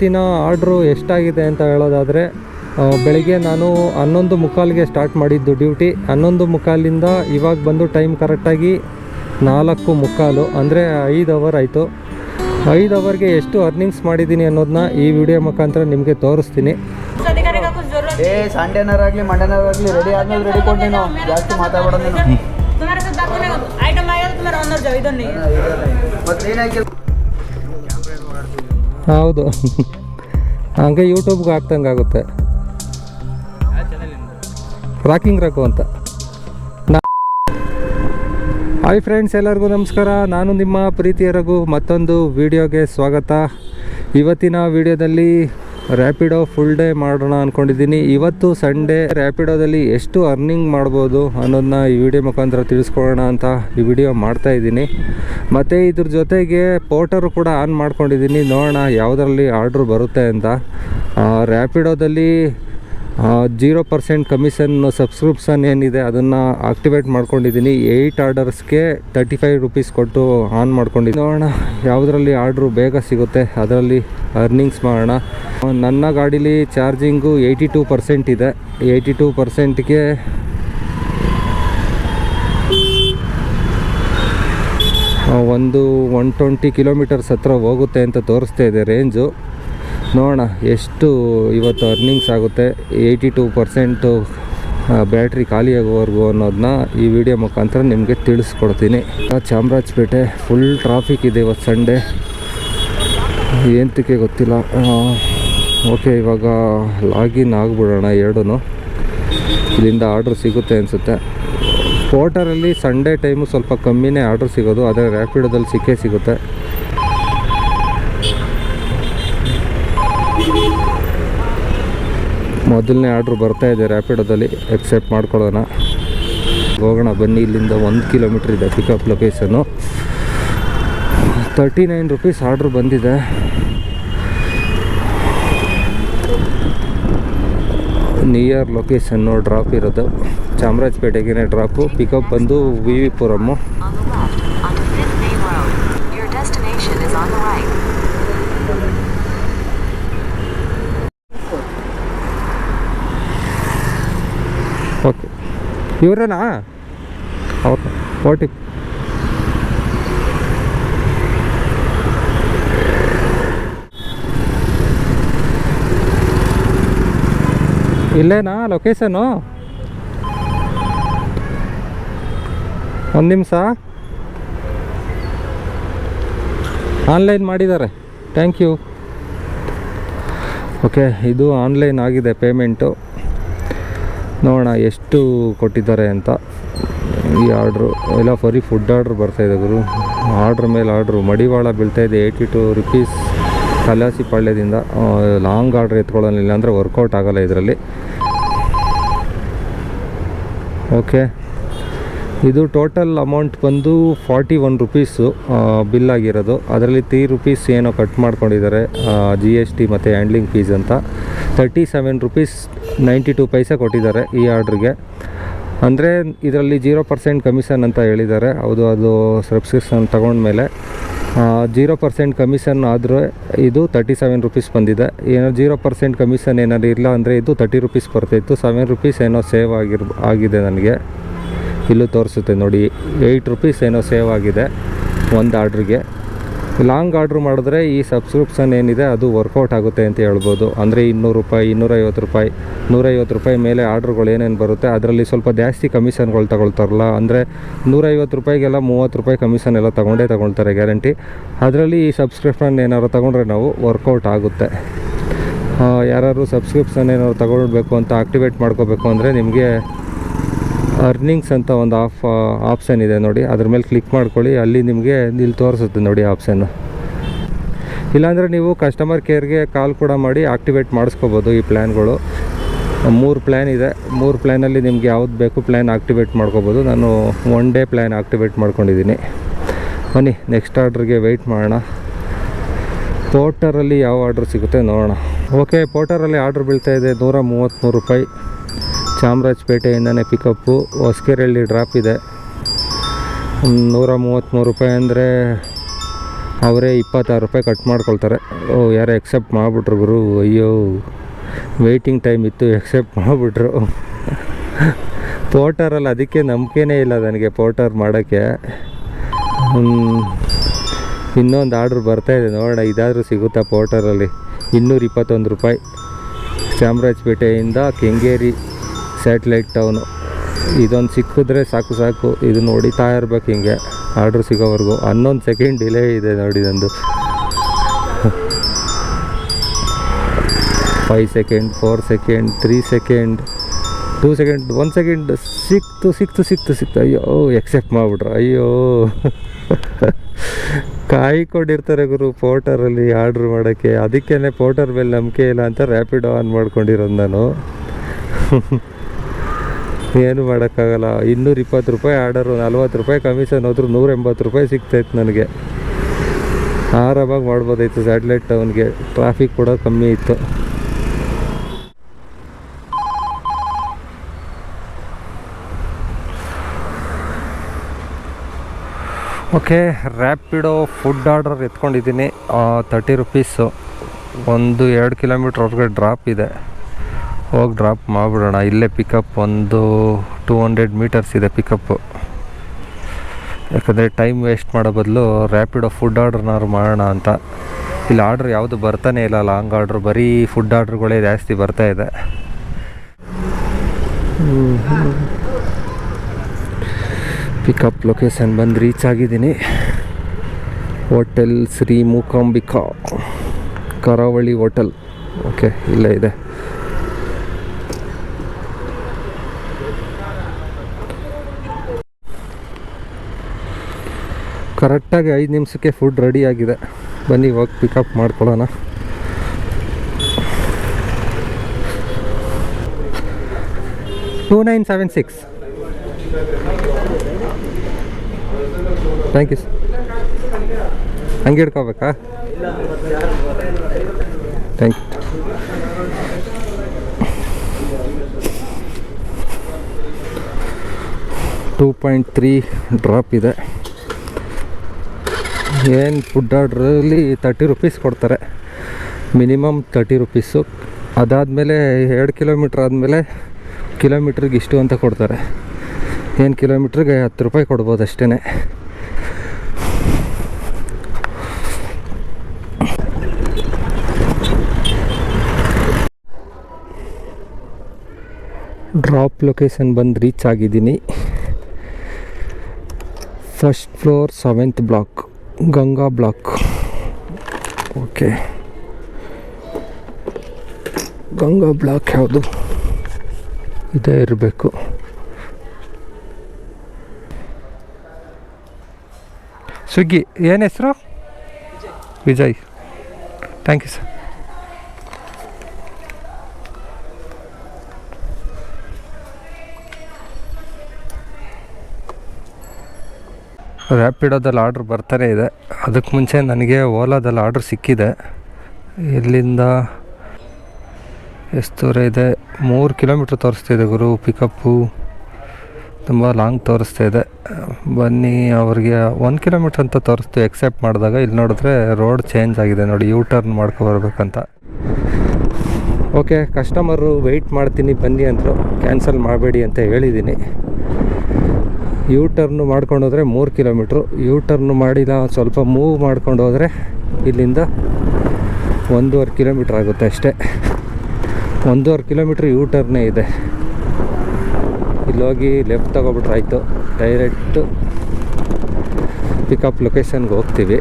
ಇವತ್ತಿನ ಆರ್ಡ್ರು ಎಷ್ಟಾಗಿದೆ ಅಂತ ಹೇಳೋದಾದರೆ, ಬೆಳಿಗ್ಗೆ ನಾನು 11:15ಗೆ ಸ್ಟಾರ್ಟ್ ಮಾಡಿದ್ದು ಡ್ಯೂಟಿ. 11:15ರಿಂದ ಇವಾಗ ಬಂದು ಟೈಮ್ ಕರೆಕ್ಟಾಗಿ 4:15, ಅಂದರೆ 5 ಅವರ್ ಆಯಿತು. 5 ಅವರ್ಗೆ ಎಷ್ಟು ಅರ್ನಿಂಗ್ಸ್ ಮಾಡಿದ್ದೀನಿ ಅನ್ನೋದನ್ನ ಈ ವಿಡಿಯೋ ಮುಖಾಂತರ ನಿಮಗೆ ತೋರಿಸ್ತೀನಿ. ಸಂಡೇನಾರಾಗಲಿ ಮಂಡೇನಾರಾಗಲಿ ರೆಡಿ ಆದ್ಮೇಲೆ ರೆಡಿ ಕೊಟ್ಟು ನೀನು ಜಾಸ್ತಿ ಮಾತಾಡೋದು ನೀನು. ಹೌದು, ಹಂಗೆ ಯೂಟ್ಯೂಬ್ಗೆ ಹಾಕ್ದಂಗೆ ಆಗುತ್ತೆ. ರಾಕಿಂಗ್ ರಘು ಅಂತ. ಹಾಯ್ ಫ್ರೆಂಡ್ಸ್, ಎಲ್ಲರಿಗೂ ನಮಸ್ಕಾರ. ನಾನು ನಿಮ್ಮ ಪ್ರೀತಿಯ ರಘು. ಮತ್ತೊಂದು ವಿಡಿಯೋಗೆ ಸ್ವಾಗತ. ಇವತ್ತಿನ ವಿಡಿಯೋದಲ್ಲಿ ರ್ಯಾಪಿಡೋ ಫುಲ್ ಡೇ ಮಾಡೋಣ ಅಂದ್ಕೊಂಡಿದ್ದೀನಿ. ಇವತ್ತು ಸಂಡೇ. ರ್ಯಾಪಿಡೋದಲ್ಲಿ ಎಷ್ಟು ಅರ್ನಿಂಗ್ ಮಾಡ್ಬೋದು ಅನ್ನೋದನ್ನ ಈ ವಿಡಿಯೋ ಮುಖಾಂತರ ತಿಳಿಸ್ಕೊಳ್ಳೋಣ ಅಂತ ಈ ವಿಡಿಯೋ ಮಾಡ್ತಾಯಿದ್ದೀನಿ. ಮತ್ತು ಇದ್ರ ಜೊತೆಗೆ ಪೋರ್ಟರು ಕೂಡ ಆನ್ ಮಾಡ್ಕೊಂಡಿದ್ದೀನಿ. ನೋಡೋಣ ಯಾವುದರಲ್ಲಿ ಆರ್ಡ್ರ್ ಬರುತ್ತೆ ಅಂತ. ರ್ಯಾಪಿಡೋದಲ್ಲಿ 0% ಕಮಿಷನ್ ಸಬ್ಸ್ಕ್ರಿಪ್ಷನ್ ಏನಿದೆ ಅದನ್ನು ಆಕ್ಟಿವೇಟ್ ಮಾಡ್ಕೊಂಡಿದ್ದೀನಿ. 8 ಆರ್ಡರ್ಸ್ಗೆ 35 ರೂಪೀಸ್ ಕೊಟ್ಟು ಆನ್ ಮಾಡ್ಕೊಂಡಿದ್ದೀನಿ. ನೋಡೋಣ ಯಾವುದರಲ್ಲಿ ಆರ್ಡ್ರು ಬೇಗ ಸಿಗುತ್ತೆ, ಅದರಲ್ಲಿ ಅರ್ನಿಂಗ್ಸ್ ಮಾಡೋಣ. ನನ್ನ ಗಾಡೀಲಿ ಚಾರ್ಜಿಂಗು 82% ಇದೆ. 82%ಗೆ ಒಂದು 120 ಕಿಲೋಮೀಟರ್ಸ್ ಹತ್ರ ಹೋಗುತ್ತೆ ಅಂತ ತೋರಿಸ್ತಾ ಇದೆ ರೇಂಜು. ನೋಡೋಣ ಎಷ್ಟು ಇವತ್ತು ಅರ್ನಿಂಗ್ಸ್ ಆಗುತ್ತೆ. 82% ಬ್ಯಾಟ್ರಿ ಖಾಲಿಯಾಗುವವರೆಗೂ ಅನ್ನೋದನ್ನ ಈ ವಿಡಿಯೋ ಮುಖಾಂತರ ನಿಮಗೆ ತಿಳಿಸ್ಕೊಡ್ತೀನಿ. ಚಾಮರಾಜಪೇಟೆ ಫುಲ್ ಟ್ರಾಫಿಕ್ ಇದೆ ಇವತ್ತು ಸಂಡೇ, ಏನಕ್ಕೆ ಗೊತ್ತಿಲ್ಲ. ಓಕೆ, ಇವಾಗ ಲಾಗಿನ್ ಆಗಿಬಿಡೋಣ. ಎರಡೂ ಇಲ್ಲಿಂದ ಆರ್ಡ್ರ್ ಸಿಗುತ್ತೆ ಅನಿಸುತ್ತೆ. ಪೋರ್ಟರಲ್ಲಿ ಸಂಡೇ ಟೈಮು ಸ್ವಲ್ಪ ಕಮ್ಮಿನೇ ಆರ್ಡ್ರ್ ಸಿಗೋದು, ಆದರೆ ರ್ಯಾಪಿಡೋದಲ್ಲಿ ಸಿಕ್ಕೇ ಸಿಗುತ್ತೆ. ಮೊದಲನೇ ಆರ್ಡ್ರ್ ಬರ್ತಾಯಿದೆ ರ್ಯಾಪಿಡೋದಲ್ಲಿ, ಎಕ್ಸೆಪ್ಟ್ ಮಾಡ್ಕೊಳ್ಳೋಣ. ಹೋಗೋಣ ಬನ್ನಿ. ಇಲ್ಲಿಂದ 1 ಕಿಲೋಮೀಟ್ರ್ ಇದೆ ಪಿಕಪ್ ಲೊಕೇಶನ್ನು. 39 ರೂಪೀಸ್ ಆರ್ಡ್ರ್ ಬಂದಿದೆ. ನಿಯರ್ ಲೊಕೇಶನ್ನು ಡ್ರಾಪ್ ಇರೋದು ಚಾಮರಾಜಪೇಟೆಗೆ ಡ್ರಾಪು. ಪಿಕಪ್ ಬಂದು ವಿ ಪುರಮ್ಮು. ಓಕೆ, ಇವರೇನಾ ಅವ್ರು ಓಟಿ? ಇಲ್ಲೇನಾ ಲೊಕೇಶನು? ಒಂದು ನಿಮಿಷ, ಆನ್ಲೈನ್ ಮಾಡಿದ್ದಾರೆ. Thank you. ಓಕೆ, ಇದು ಆನ್ಲೈನ್ ಆಗಿದೆ ಪೇಮೆಂಟು. ನೋಡೋಣ ಎಷ್ಟು ಕೊಟ್ಟಿದ್ದಾರೆ ಅಂತ. ಈ ಆರ್ಡ್ರು ಎಲ್ಲ ಬರೀ ಫುಡ್ ಆರ್ಡ್ರ್ ಬರ್ತಾಯಿದೆ ಗುರು. ಆರ್ಡ್ರ್ ಮೇಲೆ ಆರ್ಡ್ರು. ಮಡಿವಾಳ ಬೀಳ್ತಾಯಿದೆ 82 ರೂಪೀಸ್ ಕಲಾಸಿಪಾಳ್ಯದಿಂದ. ಲಾಂಗ್ ಆರ್ಡ್ರ್ ಎತ್ಕೊಳ್ಳೋನಿಲ್ಲ ಅಂದರೆ ವರ್ಕೌಟ್ ಆಗೋಲ್ಲ ಇದರಲ್ಲಿ. ಓಕೆ, ಇದು ಟೋಟಲ್ ಅಮೌಂಟ್ ಬಂದು 41 ರೂಪೀಸು ಬಿಲ್ ಆಗಿರೋದು. ಅದರಲ್ಲಿ 3 ರೂಪೀಸ್ ಏನೋ ಕಟ್ ಮಾಡ್ಕೊಂಡಿದ್ದಾರೆ GST ಮತ್ತು ಹ್ಯಾಂಡ್ಲಿಂಗ್ ಫೀಸ್ ಅಂತ. 37 ರೂಪೀಸ್ 92 ಪೈಸೆ ಕೊಟ್ಟಿದ್ದಾರೆ ಈ ಆರ್ಡ್ರಿಗೆ. ಅಂದರೆ ಇದರಲ್ಲಿ 0% ಕಮಿಷನ್ ಅಂತ ಹೇಳಿದ್ದಾರೆ. ಹೌದು, ಅದು ಸಬ್ಸ್ಕ್ರಿಪ್ಷನ್ ತಗೊಂಡ್ಮೇಲೆ 0% ಕಮಿಷನ್ ಆದರೆ ಇದು 37 ರೂಪೀಸ್ ಬಂದಿದೆ. ಏನೋ 0% ಕಮಿಷನ್ ಏನಾದ್ರು ಇಲ್ಲ ಅಂದರೆ ಇದು 30 ರೂಪೀಸ್ ಬರ್ತಾಯಿತ್ತು. 7 ರೂಪೀಸ್ ಏನೋ ಸೇವ್ ಆಗಿದೆ ನನಗೆ. ಇಲ್ಲೂ ತೋರಿಸುತ್ತೆ ನೋಡಿ, 8 ರೂಪೀಸ್ ಏನೋ ಸೇವ್ ಆಗಿದೆ ಒಂದು ಆರ್ಡ್ರಿಗೆ. ಲಾಂಗ್ ಆರ್ಡ್ರ್ ಮಾಡಿದ್ರೆ ಈ ಸಬ್ಸ್ಕ್ರಿಪ್ಷನ್ ಏನಿದೆ ಅದು ವರ್ಕೌಟ್ ಆಗುತ್ತೆ ಅಂತ ಹೇಳ್ಬೋದು. ಅಂದರೆ 200 ರೂಪಾಯಿ, 250 ರೂಪಾಯಿ, 150 ರೂಪಾಯಿ ಮೇಲೆ ಆರ್ಡ್ರುಗಳು ಏನೇನು ಬರುತ್ತೆ ಅದರಲ್ಲಿ ಸ್ವಲ್ಪ ಜಾಸ್ತಿ ಕಮಿಷನ್ಗಳು ತಗೊಳ್ತಾರಲ್ಲ. ಅಂದರೆ 150 ರೂಪಾಯಿಗೆಲ್ಲ 30 ರೂಪಾಯಿ ಕಮಿಷನ್ ಎಲ್ಲ ತಗೊಳ್ತಾರೆ ಗ್ಯಾರಂಟಿ. ಅದರಲ್ಲಿ ಈ ಸಬ್ಸ್ಕ್ರಿಪ್ಷನ್ ಏನಾದ್ರು ತೊಗೊಂಡ್ರೆ ನಾವು ವರ್ಕೌಟ್ ಆಗುತ್ತೆ. ಯಾರು ಸಬ್ಸ್ಕ್ರಿಪ್ಷನ್ ಏನಾದ್ರು ತಗೊಳ್ಬೇಕು ಅಂತ ಆಕ್ಟಿವೇಟ್ ಮಾಡ್ಕೋಬೇಕು ಅಂದರೆ ನಿಮಗೆ ಅರ್ನಿಂಗ್ಸ್ ಅಂತ ಒಂದು ಆಪ್ಷನ್ ಇದೆ ನೋಡಿ, ಅದ್ರ ಮೇಲೆ ಕ್ಲಿಕ್ ಮಾಡ್ಕೊಳ್ಳಿ. ಅಲ್ಲಿ ನಿಮಗೆ ಇಲ್ಲಿ ತೋರಿಸುತ್ತೆ ನೋಡಿ ಆಪ್ಷನ್ನು. ಇಲ್ಲಾಂದರೆ ನೀವು ಕಸ್ಟಮರ್ ಕೇರ್ಗೆ ಕಾಲ್ ಕೂಡ ಮಾಡಿ ಆಕ್ಟಿವೇಟ್ ಮಾಡಿಸ್ಕೋಬೋದು ಈ ಪ್ಲ್ಯಾನ್ಗಳು. 3 ಪ್ಲ್ಯಾನ್ ಇದೆ. 3 ಪ್ಲ್ಯಾನಲ್ಲಿ ನಿಮ್ಗೆ ಯಾವ್ದು ಬೇಕು ಪ್ಲ್ಯಾನ್ ಆಕ್ಟಿವೇಟ್ ಮಾಡ್ಕೋಬೋದು. ನಾನು 1 ಡೇ ಪ್ಲ್ಯಾನ್ ಆಕ್ಟಿವೇಟ್ ಮಾಡ್ಕೊಂಡಿದ್ದೀನಿ. ಬನ್ನಿ ನೆಕ್ಸ್ಟ್ ಆರ್ಡ್ರಿಗೆ ವೆಯ್ಟ್ ಮಾಡೋಣ. ಪೋರ್ಟರಲ್ಲಿ ಯಾವ ಆರ್ಡ್ರ್ ಸಿಗುತ್ತೆ ನೋಡೋಣ. ಓಕೆ, ಪೋರ್ಟರಲ್ಲಿ ಆರ್ಡ್ರ್ ಬೀಳ್ತಾಯಿದೆ 133 ರೂಪಾಯಿ. ಚಾಮರಾಜಪೇಟೆಯಿಂದನೇ ಪಿಕಪ್ಪು. ಹೊಸಕೆರೆಹಳ್ಳಿ ಡ್ರಾಪ್ ಇದೆ. 133 ರೂಪಾಯಿ ಅಂದರೆ ಅವರೇ 26 ರೂಪಾಯಿ ಕಟ್ ಮಾಡ್ಕೊಳ್ತಾರೆ. ಓ ಯಾರೋ ಎಕ್ಸೆಪ್ಟ್ ಮಾಡಿಬಿಟ್ರು ಗುರು. ಅಯ್ಯೋ ವೆಯ್ಟಿಂಗ್ ಟೈಮ್ ಇತ್ತು, ಎಕ್ಸೆಪ್ಟ್ ಮಾಡಿಬಿಟ್ರು. ಪೋರ್ಟರಲ್ಲಿ ಅದಕ್ಕೆ ನಂಬಿಕೆನೇ ಇಲ್ಲ ನನಗೆ ಪೋರ್ಟರ್ ಮಾಡೋಕ್ಕೆ. ಇನ್ನೊಂದು ಆರ್ಡ್ರ್ ಬರ್ತಾಯಿದೆ ನೋಡೋಣ, ಇದಾದರೂ ಸಿಗುತ್ತಾ ಪೋರ್ಟರಲ್ಲಿ. 221 ರೂಪಾಯಿ. ಚಾಮರಾಜಪೇಟೆಯಿಂದ ಕೆಂಗೇರಿ ಸ್ಯಾಟಲೈಟ್ ಟೌನು. ಇದೊಂದು ಸಿಕ್ಕಿದ್ರೆ ಸಾಕು. ಇದು ನೋಡಿತಾ ಇರ್ಬೇಕು ಹಿಂಗೆ ಆರ್ಡ್ರ್ ಸಿಗೋವರೆಗೂ. 11 ಸೆಕೆಂಡ್ ಡಿಲೇ ಇದೆ ನೋಡಿ ನಂದು. 5 second, 4 second, 3 second, 2 second, 1 second. ಸಿಕ್ತು. ಅಯ್ಯೋ ಎಕ್ಸೆಪ್ಟ್ ಮಾಡಿಬಿಟ್ರು. ಅಯ್ಯೋ ಕಾಯ್ಕೊಂಡಿರ್ತಾರೆ ಗುರು ಪೋರ್ಟರಲ್ಲಿ ಆರ್ಡ್ರ್ ಮಾಡೋಕ್ಕೆ. ಅದಕ್ಕೇ ಪೋರ್ಟರ್ ಮೇಲೆ ನಂಬಿಕೆ ಇಲ್ಲ ಅಂತ ರ್ಯಾಪಿಡೋ ಆನ್ ಮಾಡ್ಕೊಂಡಿರೋದು ನಾನು. ಏನು ಮಾಡೋಕ್ಕಾಗಲ್ಲ. 220 ರೂಪಾಯಿ ಆರ್ಡರು, 40 ರೂಪಾಯಿ ಕಮಿಷನ್ ಹೋದ್ರು 180 ರೂಪಾಯಿ ಸಿಗ್ತಾಯಿತ್ತು ನನಗೆ. ಆರಾಮಾಗಿ ಮಾಡ್ಬೋದಾಯಿತು ಸ್ಯಾಟಲೈಟ್ ಟೌನ್ಗೆ. ಟ್ರಾಫಿಕ್ ಕೂಡ ಕಮ್ಮಿ ಇತ್ತು. ಓಕೆ, ರ್ಯಾಪಿಡೋ ಫುಡ್ ಆರ್ಡರ್ ಎತ್ಕೊಂಡಿದ್ದೀನಿ. 30 ರುಪೀಸು. 1-2 ಕಿಲೋಮೀಟ್ರ್ ಹೊರಗಡೆ ಡ್ರಾಪ್ ಇದೆ, ಹೋಗಿ ಡ್ರಾಪ್ ಮಾಡಿಬಿಡೋಣ. ಇಲ್ಲೇ ಪಿಕಪ್ ಒಂದು 200 ಮೀಟರ್ಸ್ ಇದೆ ಪಿಕಪ್ಪು. ಯಾಕಂದರೆ ಟೈಮ್ ವೇಸ್ಟ್ ಮಾಡೋ ಬದಲು ರ್ಯಾಪಿಡೋ ಫುಡ್ ಆರ್ಡ್ರನ್ನಾದ್ರು ಮಾಡೋಣ ಅಂತ. ಇಲ್ಲಿ ಆರ್ಡ್ರ್ ಯಾವುದು ಬರ್ತಾನೆ ಇಲ್ಲ, ಲಾಂಗ್ ಆರ್ಡ್ರ್. ಬರೀ ಫುಡ್ ಆರ್ಡ್ರ್ಗಳೇ ಜಾಸ್ತಿ ಬರ್ತಾಯಿದೆ. ಪಿಕಪ್ ಲೊಕೇಶನ್ ಬಂದು ರೀಚ್ ಆಗಿದ್ದೀನಿ. ಹೋಟೆಲ್ ಶ್ರೀ ಮೂಕಾಂಬಿಕಾ ಕರಾವಳಿ ಹೋಟೆಲ್. ಓಕೆ, ಇಲ್ಲೇ ಇದೆ. ಕರೆಕ್ಟಾಗಿ 5 ನಿಮಿಷಕ್ಕೆ ಫುಡ್ ರೆಡಿ ಆಗಿದೆ. ಬನ್ನಿ ಹೋಗಿ ಪಿಕಪ್ ಮಾಡ್ಕೊಳ್ಳೋಣ. $2976. Thank you sir. ಹಂಗೆ ಹಿಡ್ಕೋಬೇಕಾ? Thank you. $2.3 ಡ್ರಾಪ್ ಇದೆ. ಏನು ಫುಡ್ ಆರ್ಡ್ರಲ್ಲಿ 30 ರುಪೀಸ್ ಕೊಡ್ತಾರೆ, ಮಿನಿಮಮ್ 30 ರುಪೀಸು. ಅದಾದಮೇಲೆ 2 ಕಿಲೋಮೀಟ್ರ್ ಆದಮೇಲೆ ಕಿಲೋಮೀಟ್ರಿಗೆ ಇಷ್ಟು ಅಂತ ಕೊಡ್ತಾರೆ. ಏನು ಕಿಲೋಮೀಟ್ರಿಗೆ 10 ರೂಪಾಯಿ ಕೊಡ್ಬೋದು ಅಷ್ಟೇ. ಡ್ರಾಪ್ ಲೊಕೇಶನ್ ಬಂದು ರೀಚ್ ಆಗಿದ್ದೀನಿ. First floor 7th block, Ganga block. Okay, Ganga block ಯಾವುದು? ಇದೇ ಇರಬೇಕು. ಸ್ವಿಗ್ಗಿ. ಏನು ಹೆಸರು? ವಿಜಯ್. Thank you sir. ರ್ಯಾಪಿಡೋದಲ್ಲಿ ಆರ್ಡ್ರ್ ಬರ್ತಾನೆ ಇದೆ. ಅದಕ್ಕೆ ಮುಂಚೆ ನನಗೆ ಓಲಾದಲ್ಲಿ ಆರ್ಡ್ರ್ ಸಿಕ್ಕಿದೆ. ಇಲ್ಲಿಂದ ಎಷ್ಟು ದೂರ ಇದೆ? 3 ಕಿಲೋಮೀಟ್ರ್ ತೋರಿಸ್ತಿದೆ ಗುರು. ಪಿಕಪ್ಪು ತುಂಬ ಲಾಂಗ್ ತೋರಿಸ್ತಾ ಇದೆ. ಬನ್ನಿ, ಅವ್ರಿಗೆ 1 ಕಿಲೋಮೀಟ್ರ್ ಅಂತ ತೋರಿಸ್ತು ಎಕ್ಸೆಪ್ಟ್ ಮಾಡಿದಾಗ. ಇಲ್ಲಿ ನೋಡಿದ್ರೆ ರೋಡ್ ಚೇಂಜ್ ಆಗಿದೆ ನೋಡಿ, ಯೂ ಟರ್ನ್ ಮಾಡ್ಕೊಬರ್ಬೇಕಂತ. ಓಕೆ, ಕಸ್ಟಮರು ವೆಯ್ಟ್ ಮಾಡ್ತೀನಿ ಬನ್ನಿ ಅಂದರು. ಕ್ಯಾನ್ಸಲ್ ಮಾಡಬೇಡಿ ಅಂತ ಹೇಳಿದ್ದೀನಿ. ಯೂ ಟರ್ನು ಮಾಡ್ಕೊಂಡು ಹೋದರೆ 3 ಕಿಲೋಮೀಟ್ರು. ಯೂ ಟರ್ನು ಮಾಡಿಲ್ಲ, ಸ್ವಲ್ಪ ಮೂವ್ ಮಾಡ್ಕೊಂಡು ಹೋದರೆ ಇಲ್ಲಿಂದ 1.5 ಕಿಲೋಮೀಟ್ರ್ ಆಗುತ್ತೆ ಅಷ್ಟೇ. 1.5 ಕಿಲೋಮೀಟ್ರ್ ಯೂ ಟರ್ನೇ ಇದೆ. ಇಲ್ಲೋಗಿ ಲೆಫ್ಟ್ ತಗೊಬಿಟ್ರೆ ಆಯಿತು. ಡೈರೆಕ್ಟು ಪಿಕಪ್ ಲೊಕೇಶನ್ಗೆ ಹೋಗ್ತೀವಿ.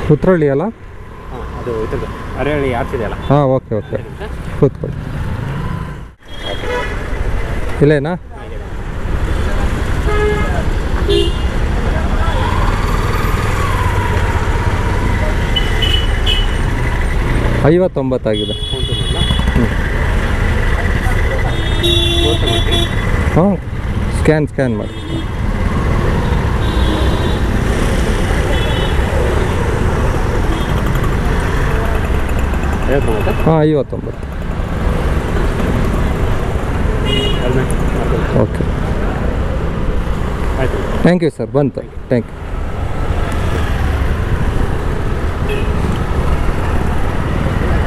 ಕುತ್ರಳ್ಳಿ ಅಲ್ಲ? ಅದು ಅರಳಿ ಆಗ್ತಿದೆಯಲ್ಲ. ಹಾಂ, ಓಕೆ ಓಕೆ, ಕೂತ್ಕೊಳ್ಳಿ. ಇಲ್ಲೇನಾ? $59 ಹಾಂ, ಸ್ಕ್ಯಾನ್ ಮಾಡಿ. ಹಾಂ 59. ಓಕೆ ಆಯಿತು. ಥ್ಯಾಂಕ್ ಯು ಸರ್, ಬಂತು, ಥ್ಯಾಂಕ್ ಯು.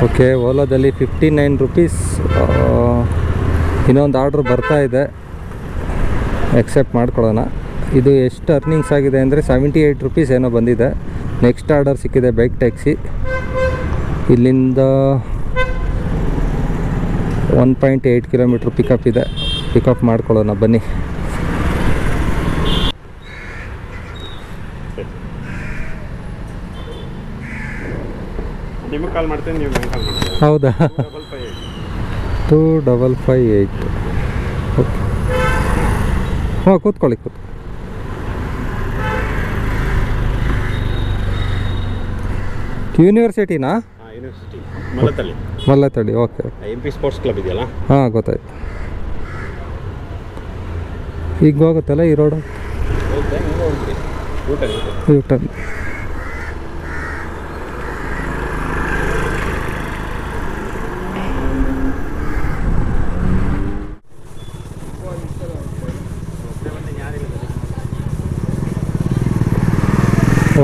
ಓಕೆ, ಓಲಾದಲ್ಲಿ 59 ರುಪೀಸ್ ಇನ್ನೊಂದು ಆರ್ಡ್ರ್ ಬರ್ತಾ ಇದೆ, ಎಕ್ಸೆಪ್ಟ್ ಮಾಡ್ಕೊಳ್ಳೋಣ. ಇದು ಎಷ್ಟು ಅರ್ನಿಂಗ್ಸ್ ಆಗಿದೆ ಅಂದರೆ 78 ರುಪೀಸ್ ಏನೋ ಬಂದಿದೆ. ನೆಕ್ಸ್ಟ್ ಆರ್ಡರ್ ಸಿಕ್ಕಿದೆ ಬೈಕ್ ಟ್ಯಾಕ್ಸಿ, ಇಲ್ಲಿಂದ 1.8 ಕಿಲೋಮೀಟ್ರ್ ಪಿಕಪ್ ಇದೆ, ಪಿಕಪ್ ಮಾಡ್ಕೊಳ್ಳೋಣ ಬನ್ನಿ. ನಿಮಗೆ ಕಾಲ್ ಮಾಡ್ತೀನಿ, ನೀವು ಕಾಲ್ ಮಾಡ್ತೀನಿ. ಹೌದಾ? 2558. ಓಕೆ, ಹಾಂ ಕೂತ್ಕೊಳ್ಳಿ. ಯೂನಿವರ್ಸಿಟಿನಾ? ಹಾಂ, university Mallathahalli. Okay, MP sports club ಇದೆಯಲ್ಲ? ಹಾಂ ಗೊತ್ತಾಯ್ತು. ಈಗ ಹೋಗುತ್ತಲ್ಲ ಈ ರೋಡು, ಯೂಟರ್ನ್.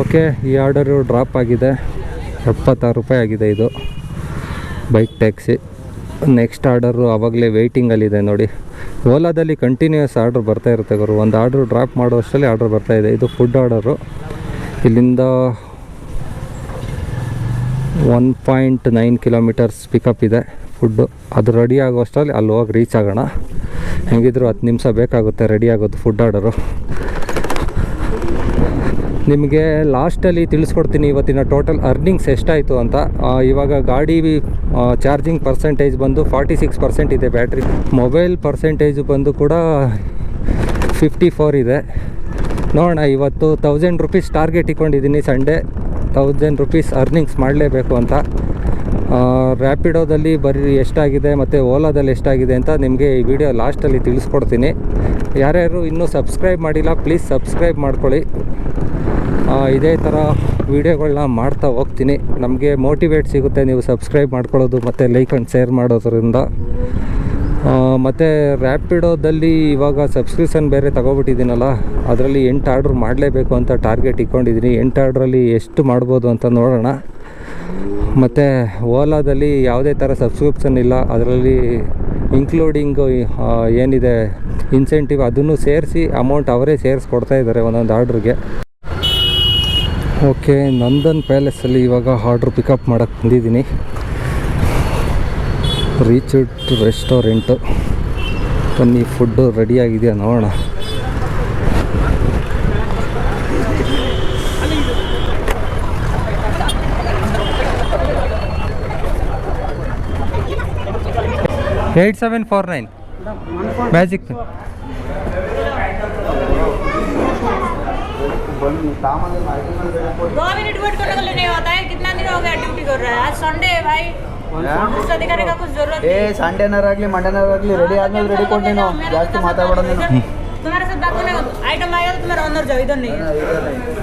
ಓಕೆ, ಈ ಆರ್ಡರು ಡ್ರಾಪ್ ಆಗಿದೆ, 76 ರೂಪಾಯಿ ಆಗಿದೆ ಇದು ಬೈಕ್ ಟ್ಯಾಕ್ಸಿ. ನೆಕ್ಸ್ಟ್ ಆರ್ಡರು ಆವಾಗಲೇ ವೆಯ್ಟಿಂಗಲ್ಲಿದೆ ನೋಡಿ. ಓಲಾದಲ್ಲಿ ಕಂಟಿನ್ಯೂಯಸ್ ಆರ್ಡ್ರ್ ಬರ್ತಾ ಇರುತ್ತೆ ಗುರು, ಒಂದು ಆರ್ಡ್ರು ಡ್ರಾಪ್ ಮಾಡೋ ಅಷ್ಟರಲ್ಲಿ ಆರ್ಡ್ರ್ ಬರ್ತಾಯಿದೆ. ಇದು ಫುಡ್ ಆರ್ಡರು, ಇಲ್ಲಿಂದ 1.9 ಕಿಲೋಮೀಟರ್ಸ್ ಪಿಕಪ್ ಇದೆ ಫುಡ್ಡು. ಅದು ರೆಡಿ ಆಗೋ ಅಷ್ಟರಲ್ಲಿ ಅಲ್ಲಿ ಹೋಗಿ ರೀಚ್ ಆಗೋಣ. ಹೆಂಗಿದ್ರು 10 ನಿಮಿಷ ಬೇಕಾಗುತ್ತೆ ರೆಡಿ ಆಗೋದು ಫುಡ್ ಆರ್ಡರು. ನಿಮಗೆ ಲಾಸ್ಟಲ್ಲಿ ತಿಳಿಸ್ಕೊಡ್ತೀನಿ ಇವತ್ತಿನ ಟೋಟಲ್ ಅರ್ನಿಂಗ್ಸ್ ಎಷ್ಟಾಯಿತು ಅಂತ. ಇವಾಗ ಗಾಡಿ ಚಾರ್ಜಿಂಗ್ ಪರ್ಸೆಂಟೇಜ್ ಬಂದು 46% ಇದೆ. ಬ್ಯಾಟ್ರಿ ಮೊಬೈಲ್ ಪರ್ಸೆಂಟೇಜು ಬಂದು ಕೂಡ 54 ಇದೆ. ನೋಡೋಣ, ಇವತ್ತು 1000 ರುಪೀಸ್ ಟಾರ್ಗೆಟ್ ಇಟ್ಕೊಂಡಿದ್ದೀನಿ. ಸಂಡೇ 1000 ರುಪೀಸ್ ಅರ್ನಿಂಗ್ಸ್ ಮಾಡಲೇಬೇಕು ಅಂತ. ರ್ಯಾಪಿಡೋದಲ್ಲಿ ಬರೀ ಎಷ್ಟಾಗಿದೆ ಮತ್ತು ಓಲಾದಲ್ಲಿ ಎಷ್ಟಾಗಿದೆ ಅಂತ ನಿಮಗೆ ಈ ವಿಡಿಯೋ ಲಾಸ್ಟಲ್ಲಿ ತಿಳಿಸ್ಕೊಡ್ತೀನಿ. ಯಾರ್ಯಾರು ಇನ್ನೂ ಸಬ್ಸ್ಕ್ರೈಬ್ ಮಾಡಿಲ್ಲ ಪ್ಲೀಸ್ ಸಬ್ಸ್ಕ್ರೈಬ್ ಮಾಡ್ಕೊಳ್ಳಿ. ಇದೇ ಥರ ವೀಡಿಯೋಗಳನ್ನ ಮಾಡ್ತಾ ಹೋಗ್ತೀನಿ. ನಮಗೆ ಮೋಟಿವೇಟ್ ಸಿಗುತ್ತೆ ನೀವು ಸಬ್ಸ್ಕ್ರೈಬ್ ಮಾಡ್ಕೊಳ್ಳೋದು ಮತ್ತು ಲೈಕ್ ಆ್ಯಂಡ್ ಶೇರ್ ಮಾಡೋದ್ರಿಂದ. ಮತ್ತು ರ್ಯಾಪಿಡೋದಲ್ಲಿ ಇವಾಗ ಸಬ್ಸ್ಕ್ರಿಪ್ಷನ್ ಬೇರೆ ತೊಗೊಬಿಟ್ಟಿದ್ದೀನಲ್ಲ, ಅದರಲ್ಲಿ 8 ಆರ್ಡ್ರ್ ಮಾಡಲೇಬೇಕು ಅಂತ ಟಾರ್ಗೆಟ್ ಇಟ್ಕೊಂಡಿದ್ದೀನಿ. 8 ಆರ್ಡ್ರಲ್ಲಿ ಎಷ್ಟು ಮಾಡ್ಬೋದು ಅಂತ ನೋಡೋಣ. ಮತ್ತು ಓಲಾದಲ್ಲಿ ಯಾವುದೇ ಥರ ಸಬ್ಸ್ಕ್ರಿಪ್ಷನ್ ಇಲ್ಲ, ಅದರಲ್ಲಿ ಇನ್ಕ್ಲೂಡಿಂಗು ಏನಿದೆ ಇನ್ಸೆಂಟಿವ್ ಅದನ್ನು ಸೇರಿಸಿ ಅಮೌಂಟ್ ಅವರೇ ಸೇರಿಸ್ಕೊಡ್ತಾ ಇದ್ದಾರೆ ಒಂದೊಂದು ಆರ್ಡ್ರಿಗೆ. ಓಕೆ, ನಂದನ್ ಪ್ಯಾಲೇಸಲ್ಲಿ ಇವಾಗ ಆರ್ಡ್ರ್ ಪಿಕಪ್ ಮಾಡೋಕ್ಕೆ ಬಂದಿದ್ದೀನಿ. Reached restaurant. ಬನ್ನಿ, ಫುಡ್ಡು ರೆಡಿಯಾಗಿದೆಯಾ ನೋಡೋಣ. $8749 ಮ್ಯಾಜಿಕ್. 2 मिनट वेट करने के लिए नहीं होता है. कितना दिन हो गया ड्यूटी कर रहा है? आज संडे है भाई, गुस्सा दिखाने का कुछ जरूरत ಏ ಸಂಡೇನಾರಾಗಲಿ ಮಂಡೇನಾರಾಗಲಿ ರೆಡಿ ಆದ್ಮೇಲೆ ರೆಡಿ ಕೊಟ್ಟು ನೀನು ಜಾಸ್ತಿ ಮಾತಾಡಬೇಡ ನೀನು. तुम्हारे साथ बात करने का आइटम आएगा तो तुम्हारा अंदर जाओ, इधर नहीं.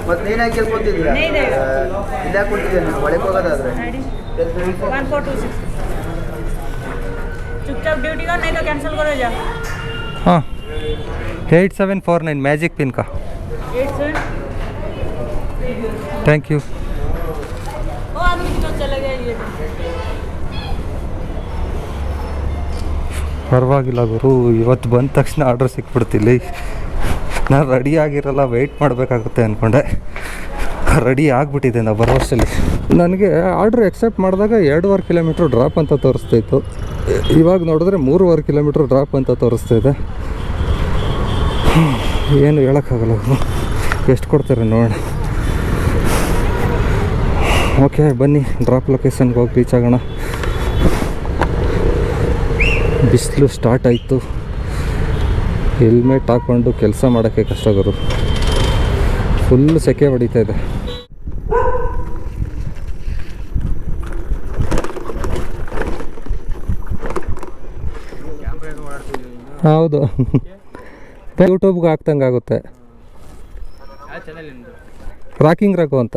ಮತ್ತೆ ನೀನಾಗಿ ಕೇಳ್ಕೊತಿದ್ದಿಲ್ಲ, नहीं देगा. ಇಲ್ಲ ಕೊಟ್ಟಿದ್ದೆ ನೀನು ಒಳಗೆ ಹೋಗೋದಾದ್ರೆ. 1426 चुपचाप ड्यूटी कर, नहीं तो कैंसिल करो जा. हाँ, 8749 मैजिक पिन का. 87. Thank you. वो आदमी तो चले गया ये. ಪರವಾಗಿಲ್ಲ ಗುರು, ಇವತ್ತು ಬಂದ ತಕ್ಷಣ ಆರ್ಡ್ರ್ ಸಿಕ್ಬಿಡ್ತಿಲ್ಲ. ನಾನು ರೆಡಿ ಆಗಿರಲ್ಲ, ವೆಯ್ಟ್ ಮಾಡಬೇಕಾಗುತ್ತೆ ಅಂದ್ಕೊಂಡೆ. ರೆಡಿ ಆಗಿಬಿಟ್ಟಿದೆ ನಾವು ಬರೋ ಅಷ್ಟರಲ್ಲಿ. ನನಗೆ ಆರ್ಡ್ರ್ ಎಕ್ಸೆಪ್ಟ್ ಮಾಡಿದಾಗ 2.5 ಕಿಲೋಮೀಟ್ರ್ ಡ್ರಾಪ್ ಅಂತ ತೋರಿಸ್ತಾಯಿತ್ತು. ಇವಾಗ ನೋಡಿದ್ರೆ 3.5 ಕಿಲೋಮೀಟ್ರ್ ಡ್ರಾಪ್ ಅಂತ ತೋರಿಸ್ತಾಯಿದೆ. ಏನು ಹೇಳೋಕ್ಕಾಗಲ್ಲ, ಎಷ್ಟು ಕೊಡ್ತಾರೆ ನೋಡೋಣ. ಓಕೆ ಬನ್ನಿ, ಡ್ರಾಪ್ ಲೊಕೇಶನ್ಗೆ ಹೋಗಿ ರೀಚ್ ಆಗೋಣ. ಬಿಸಿಲು ಸ್ಟಾರ್ಟ್ ಆಯಿತು. ಹೆಲ್ಮೆಟ್ ಹಾಕ್ಕೊಂಡು ಕೆಲಸ ಮಾಡೋಕ್ಕೆ ಕಷ್ಟ ಗುರು, ಫುಲ್ ಸೆಕೆ ಹೊಡಿತಾ ಇದೆ. ಹೌದು, ಯೂಟ್ಯೂಬ್ಗೆ ಹಾಕ್ದಂಗೆ ಆಗುತ್ತೆ. ರಾಕಿಂಗ್ ರಘು ಅಂತ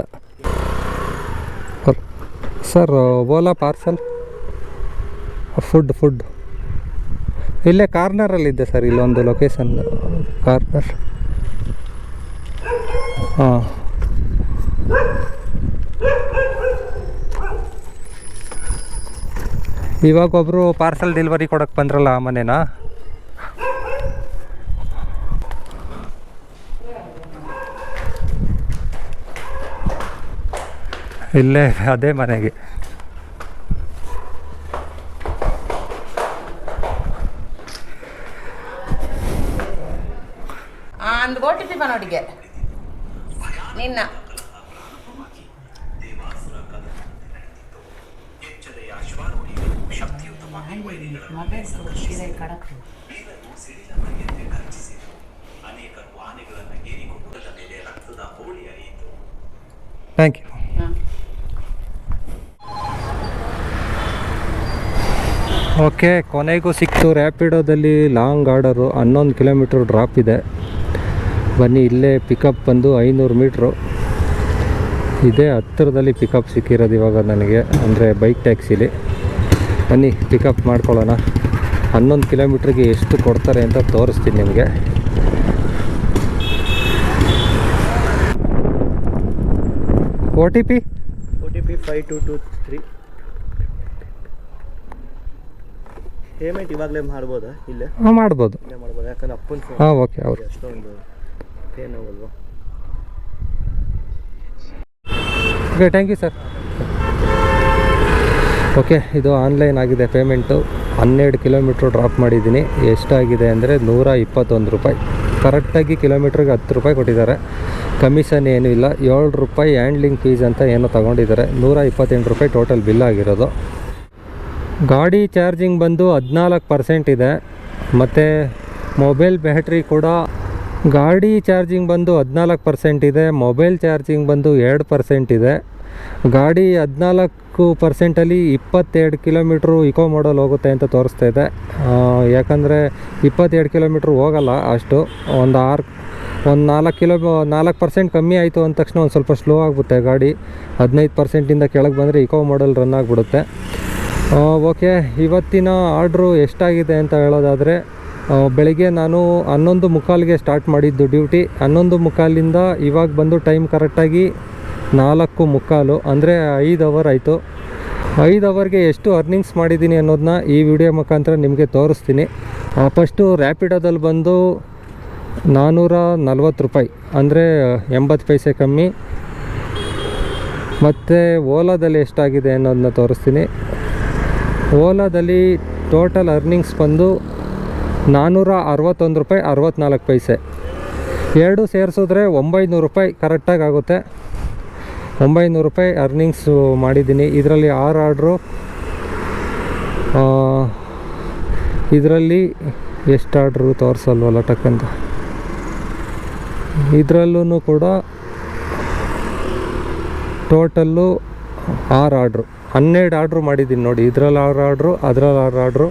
ಸರ್, ಓಲಾ ಪಾರ್ಸಲ್. ಫುಡ್ ಇಲ್ಲೇ ಕಾರ್ನರಲ್ಲಿದ್ದೆ ಸರ್, ಇಲ್ಲೊಂದು ಲೊಕೇಶನ್ ಕಾರ್ನರ್. ಹಾಂ, ಇವಾಗ ಒಬ್ಬರು ಪಾರ್ಸಲ್ ಡೆಲಿವರಿ ಕೊಡೋಕ್ಕೆ ಬಂದ್ರಲ್ಲ ಆ ಮನೆನಾ? ಇಲ್ಲೇ ಅದೇ ಮನೆಗೆ. ಅಂದು OTP ಬನ್ನೋಡಿಗೆ ನಿನ್ನ ಥ್ಯಾಂಕ್ ಯು. ಓಕೆ, ಕೊನೆಗೂ ಸಿಕ್ತು. ರ್ಯಾಪಿಡೋದಲ್ಲಿ ಲಾಂಗ್ ಆರ್ಡರು 11 ಕಿಲೋಮೀಟ್ರ್ ಡ್ರಾಪ್ ಇದೆ. ಬನ್ನಿ, ಇಲ್ಲೇ ಪಿಕಪ್ ಬಂದು 500 ಮೀಟ್ರು. ಇದೇ ಹತ್ತಿರದಲ್ಲಿ ಪಿಕಪ್ ಸಿಕ್ಕಿರೋದು ಇವಾಗ ನನಗೆ, ಅಂದರೆ ಬೈಕ್ ಟ್ಯಾಕ್ಸಿಲಿ. ಬನ್ನಿ ಪಿಕಪ್ ಮಾಡ್ಕೊಳ್ಳೋಣ. 11 ಕಿಲೋಮೀಟ್ರಿಗೆ ಎಷ್ಟು ಕೊಡ್ತಾರೆ ಅಂತ ತೋರಿಸ್ತೀನಿ ನಿಮಗೆ. OTP 5223. ಪೇಮೆಂಟ್ ಇವಾಗಲೇ ಮಾಡ್ಬೋದಾ? ಇಲ್ಲೇ ಹಾಂ ಮಾಡ್ಬೋದು. ಮಾಡ್ಬೋದು, ಯಾಕಂದ್ರೆ ಅಪ್ಪನ ಫೋನ್. ಹಾಂ ಓಕೆ, ಅವರು ಅಷ್ಟೊಂದು ಪೇನ್ ಹೋಗಲ್ವಾ? Okay, thank you sir. Okay, ಇದು ಆನ್ಲೈನ್ ಆಗಿದೆ ಪೇಮೆಂಟು. 12 ಕಿಲೋಮೀಟ್ರ್ ಡ್ರಾಪ್ ಮಾಡಿದ್ದೀನಿ. ಎಷ್ಟಾಗಿದೆ ಅಂದರೆ 121 ರೂಪಾಯಿ. ಕರೆಕ್ಟಾಗಿ ಕಿಲೋಮೀಟ್ರಿಗೆ 10 ರೂಪಾಯಿ ಕೊಟ್ಟಿದ್ದಾರೆ. ಕಮಿಷನ್ ಏನೂ ಇಲ್ಲ. 7 ರೂಪಾಯಿ ಹ್ಯಾಂಡ್ಲಿಂಗ್ ಫೀಸ್ ಅಂತ ಏನೋ ತೊಗೊಂಡಿದ್ದಾರೆ. 128 ರೂಪಾಯಿ ಟೋಟಲ್ ಬಿಲ್ ಆಗಿರೋದು. ಗಾಡಿ ಚಾರ್ಜಿಂಗ್ ಬಂದು 14% ಇದೆ. ಮತ್ತು ಮೊಬೈಲ್ ಬ್ಯಾಟ್ರಿ ಕೂಡ ಗಾಡಿ ಚಾರ್ಜಿಂಗ್ ಬಂದು 14% ಇದೆ. ಮೊಬೈಲ್ ಚಾರ್ಜಿಂಗ್ ಬಂದು 2% ಇದೆ. ಗಾಡಿ 14%ಅಲ್ಲಿ 22 ಕಿಲೋಮೀಟ್ರು ಇಕೋ ಮೋಡಲ್ ಹೋಗುತ್ತೆ ಅಂತ ತೋರಿಸ್ತಾ ಇದೆ. ಯಾಕಂದರೆ 22 ಕಿಲೋಮೀಟ್ರ್ ಹೋಗಲ್ಲ ಅಷ್ಟು. ಒಂದು 4% ಕಮ್ಮಿ ಆಯಿತು ಅಂದ ತಕ್ಷಣ ಒಂದು ಸ್ವಲ್ಪ ಸ್ಲೋ ಆಗುತ್ತೆ ಗಾಡಿ. 15%ಇಂದ ಕೆಳಗೆ ಬಂದರೆ ಇಕೋ ಮೋಡಲ್ ರನ್ ಆಗಿಬಿಡುತ್ತೆ. ಓಕೆ, ಇವತ್ತಿನ ಆರ್ಡ್ರು ಎಷ್ಟಾಗಿದೆ ಅಂತ ಹೇಳೋದಾದರೆ, ಬೆಳಿಗ್ಗೆ ನಾನು 11:15ಗೆ ಸ್ಟಾರ್ಟ್ ಮಾಡಿದ್ದು ಡ್ಯೂಟಿ. 11:15ರಿಂದ ಇವಾಗ ಬಂದು ಟೈಮ್ ಕರೆಕ್ಟಾಗಿ 4:15, ಅಂದರೆ 5 ಅವರ್ ಆಯಿತು. 5 ಅವರ್ಗೆ ಎಷ್ಟು ಅರ್ನಿಂಗ್ಸ್ ಮಾಡಿದ್ದೀನಿ ಅನ್ನೋದನ್ನ ಈ ವಿಡಿಯೋ ಮುಖಾಂತರ ನಿಮಗೆ ತೋರಿಸ್ತೀನಿ. ಫಸ್ಟು ರ್ಯಾಪಿಡೋದಲ್ಲಿ ಬಂದು 440 ರೂಪಾಯಿ, ಅಂದರೆ 80 ಪೈಸೆ ಕಮ್ಮಿ. ಮತ್ತು ಓಲಾದಲ್ಲಿ ಎಷ್ಟಾಗಿದೆ ಅನ್ನೋದನ್ನ ತೋರಿಸ್ತೀನಿ. ಓಲಾದಲ್ಲಿ ಟೋಟಲ್ ಅರ್ನಿಂಗ್ಸ್ ಬಂದು 461 ರೂಪಾಯಿ 64 ಪೈಸೆ. ಎರಡು ಸೇರಿಸಿದ್ರೆ 900 ರೂಪಾಯಿ ಕರೆಕ್ಟಾಗಿ ಆಗುತ್ತೆ. 900 ರೂಪಾಯಿ ಅರ್ನಿಂಗ್ಸು ಮಾಡಿದ್ದೀನಿ. ಇದರಲ್ಲಿ 6 ಆರ್ಡ್ರು. ಇದರಲ್ಲಿ ಎಷ್ಟು ಆರ್ಡ್ರು ತೋರಿಸಲ್ವಲ್ಲ ಟಕ್ಕಂತ. ಇದರಲ್ಲೂ ಕೂಡ ಟೋಟಲ್ಲು 6 ಆರ್ಡ್ರು, 12 ಆರ್ಡ್ರು ಮಾಡಿದ್ದೀನಿ ನೋಡಿ. ಇದರಲ್ಲಿ 6 ಆರ್ಡ್ರು, ಅದರಲ್ಲಿ 6 ಆರ್ಡ್ರು.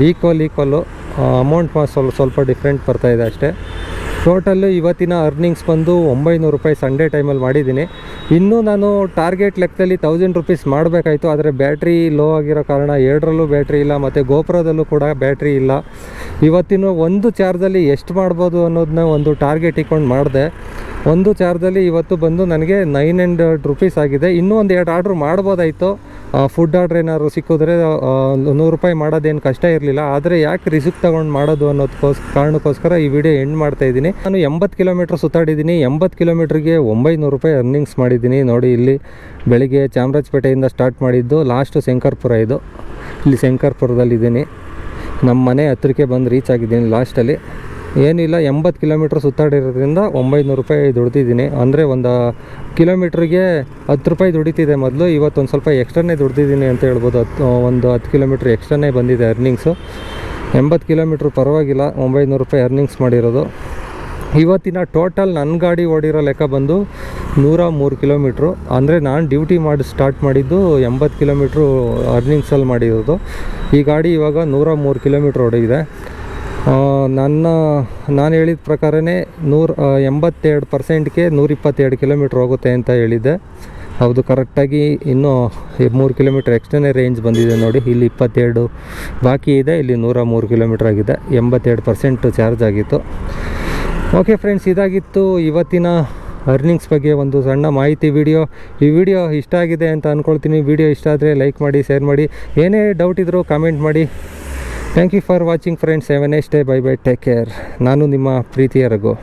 ಈಕ್ವಲ್ಲು. ಅಮೌಂಟ್ ಸ್ವಲ್ಪ ಡಿಫ್ರೆಂಟ್ ಬರ್ತಾಯಿದೆ ಅಷ್ಟೇ. ಟೋಟಲ್ಲು ಇವತ್ತಿನ ಅರ್ನಿಂಗ್ಸ್ ಬಂದು 900 ರೂಪಾಯಿ ಸಂಡೇ ಟೈಮಲ್ಲಿ ಮಾಡಿದ್ದೀನಿ. ಇನ್ನೂ ನಾನು ಟಾರ್ಗೆಟ್ ಲೆಕ್ಕದಲ್ಲಿ 1000 ರೂಪೀಸ್ ಮಾಡಬೇಕಾಯಿತು. ಆದರೆ ಬ್ಯಾಟ್ರಿ ಲೋ ಆಗಿರೋ ಕಾರಣ 7ರಲ್ಲೂ ಬ್ಯಾಟ್ರಿ ಇಲ್ಲ, ಮತ್ತು ಗೋಪ್ರದಲ್ಲೂ ಕೂಡ ಬ್ಯಾಟ್ರಿ ಇಲ್ಲ. ಇವತ್ತಿನ ಒಂದು ಚಾರ್ಜಲ್ಲಿ ಎಷ್ಟು ಮಾಡ್ಬೋದು ಅನ್ನೋದನ್ನ ಒಂದು ಟಾರ್ಗೆಟ್ ಇಟ್ಕೊಂಡು ಮಾಡಿದೆ. ಒಂದು ಚಾರ್ಜಲ್ಲಿ ಇವತ್ತು ಬಂದು ನನಗೆ 900 ರೂಪೀಸ್ ಆಗಿದೆ. ಇನ್ನೂ ಒಂದು 2 ಆರ್ಡ್ರ್ ಮಾಡ್ಬೋದಾಯಿತು. ಫುಡ್ ಆರ್ಡ್ರ್ ಏನಾದ್ರು ಸಿಕ್ಕಿದ್ರೆ 100 ರೂಪಾಯಿ ಮಾಡೋದೇನು ಕಷ್ಟ ಇರಲಿಲ್ಲ. ಆದರೆ ಯಾಕೆ ರಿಸ್ಕ್ ತೊಗೊಂಡು ಮಾಡೋದು ಕಾರಣಕ್ಕೋಸ್ಕರ ಈ ವಿಡಿಯೋ ಎಂಡ್ ಮಾಡ್ತಾಯಿದ್ದೀನಿ. ನಾನು 80 ಕಿಲೋಮೀಟ್ರ್ ಸುತ್ತಾಡಿದ್ದೀನಿ. 80 ಕಿಲೋಮೀಟ್ರಿಗೆ 900 ರೂಪಾಯಿ ಅರ್ನಿಂಗ್ಸ್ ಮಾಡಿದ್ದೀನಿ ನೋಡಿ. ಇಲ್ಲಿ ಬೆಳಿಗ್ಗೆ ಚಾಮರಾಜಪೇಟೆಯಿಂದ ಸ್ಟಾರ್ಟ್ ಮಾಡಿದ್ದು, ಲಾಸ್ಟು ಶಂಕರ್ಪುರ. ಇಲ್ಲಿ ಶಂಕರ್ಪುರದಲ್ಲಿದ್ದೀನಿ. ನಮ್ಮ ಮನೆ ಹತ್ರಕ್ಕೆ ಬಂದು ರೀಚ್ ಆಗಿದ್ದೀನಿ ಲಾಸ್ಟಲ್ಲಿ. ಏನಿಲ್ಲ, 80 ಕಿಲೋಮೀಟ್ರ್ ಸುತ್ತಾಡಿರೋದ್ರಿಂದ 900 ರೂಪಾಯಿ ದುಡ್ದಿದ್ದೀನಿ. ಅಂದರೆ ಒಂದು ಕಿಲೋಮೀಟ್ರಿಗೆ 10 ರೂಪಾಯಿ ದುಡಿತಿದೆ ಮೊದಲು. ಇವತ್ತೊಂದು ಸ್ವಲ್ಪ ಎಕ್ಸ್ಟ್ರಾನೇ ದುಡ್ದಿದ್ದೀನಿ ಅಂತ ಹೇಳ್ಬೋದು. ಒಂದು 10 ಕಿಲೋಮೀಟ್ರ್ ಎಕ್ಸ್ಟ್ರಾನೇ ಬಂದಿದೆ ಅರ್ನಿಂಗ್ಸು. 80 ಕಿಲೋಮೀಟ್ರ್ ಪರವಾಗಿಲ್ಲ, 900 ರೂಪಾಯಿ ಅರ್ನಿಂಗ್ಸ್ ಮಾಡಿರೋದು. ಇವತ್ತಿನ ಟೋಟಲ್ ನನ್ನ ಗಾಡಿ ಓಡಿರೋ ಲೆಕ್ಕ ಬಂದು 103 ಕಿಲೋಮೀಟ್ರು. ಅಂದರೆ ನಾನು ಡ್ಯೂಟಿ ಮಾಡಿ ಸ್ಟಾರ್ಟ್ ಮಾಡಿದ್ದು 80 ಕಿಲೋಮೀಟ್ರು ಅರ್ನಿಂಗ್ಸಲ್ಲಿ ಮಾಡಿರೋದು. ಈ ಗಾಡಿ ಇವಾಗ 103 ಕಿಲೋಮೀಟ್ರ್ ಓಡಿದೆ. ನಾನು ಹೇಳಿದ ಪ್ರಕಾರನೇ 82%ಗೆ 122 ಕಿಲೋಮೀಟ್ರ್ ಹೋಗುತ್ತೆ ಅಂತ ಹೇಳಿದ್ದೆ. ಹೌದು, ಕರೆಕ್ಟಾಗಿ ಇನ್ನೂ 3 ಕಿಲೋಮೀಟ್ರ್ ಎಕ್ಸ್ಟರ್ನೇ ರೇಂಜ್ ಬಂದಿದೆ ನೋಡಿ. ಇಲ್ಲಿ 22 ಬಾಕಿ ಇದೆ, ಇಲ್ಲಿ 103 ಕಿಲೋಮೀಟ್ರ್ ಆಗಿದೆ. 82% ಚಾರ್ಜ್ ಆಗಿತ್ತು. ಓಕೆ ಫ್ರೆಂಡ್ಸ್, ಇದಾಗಿತ್ತು ಇವತ್ತಿನ ಅರ್ನಿಂಗ್ಸ್ ಬಗ್ಗೆ ಒಂದು ಸಣ್ಣ ಮಾಹಿತಿ ವಿಡಿಯೋ. ಈ ವಿಡಿಯೋ ಇಷ್ಟ ಆಗಿದೆ ಅಂತ ಅಂದ್ಕೊಳ್ತೀನಿ. ವಿಡಿಯೋ ಇಷ್ಟ ಆದರೆ ಲೈಕ್ ಮಾಡಿ, ಶೇರ್ ಮಾಡಿ. ಏನೇ ಡೌಟ್ ಇದ್ದರೂ ಕಾಮೆಂಟ್ ಮಾಡಿ. Thank you for watching friends. Have a nice day. Bye bye, take care. ನಾನು ನಿಮ್ಮ ಪ್ರೀತಿಯ ರಘು.